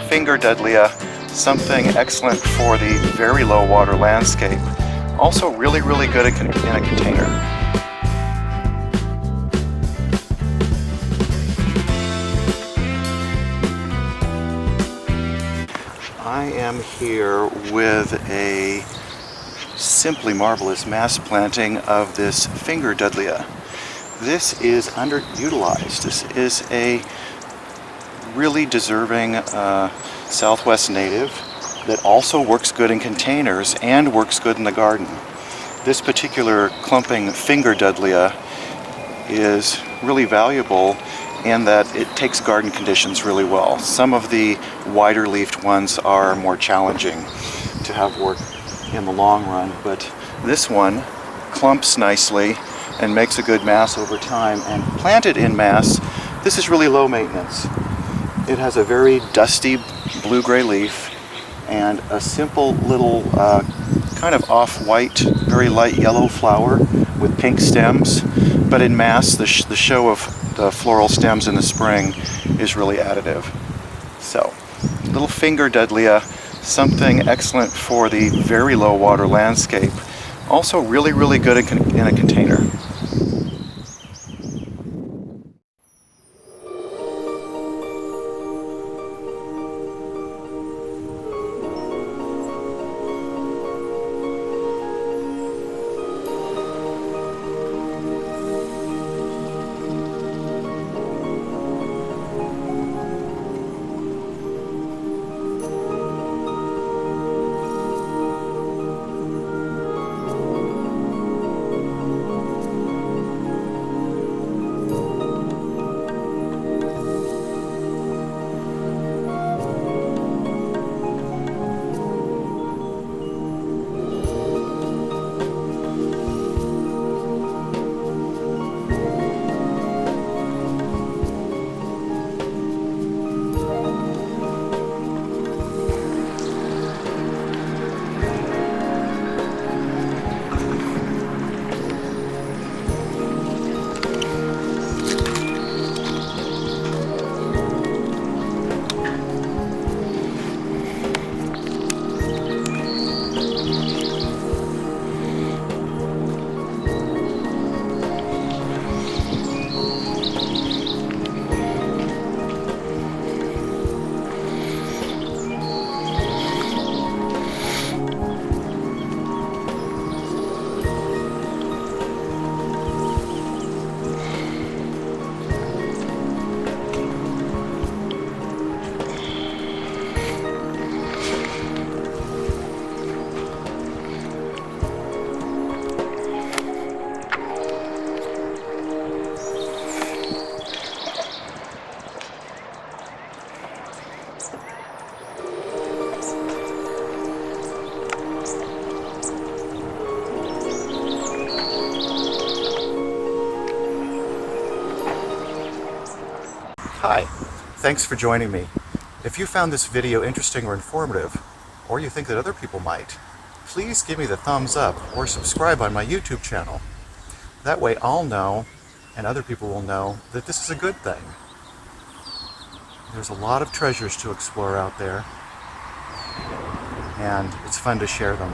finger Dudleya, something excellent for the very low water landscape. Also really good in a container. I am here with a simply marvelous mass planting of this finger Dudleya. This is underutilized. This is a really deserving Southwest native that also works good in containers and works good in the garden. This particular clumping finger Dudleya is really valuable in that it takes garden conditions really well. Some of the wider leafed ones are more challenging to have work in the long run, but this one clumps nicely and makes a good mass over time, and planted in mass, this is really low maintenance. It has a very dusty blue-gray leaf and a simple little kind of off-white, very light yellow flower with pink stems, but in mass the show of the floral stems in the spring is really additive. So, little finger Dudleya, something excellent for the very low water landscape. Also really good in a container. Hi, thanks for joining me. If you found this video interesting or informative, or you think that other people might, please give me the thumbs up or subscribe on my YouTube channel. That way I'll know, and other people will know, that this is a good thing. There's a lot of treasures to explore out there, and it's fun to share them.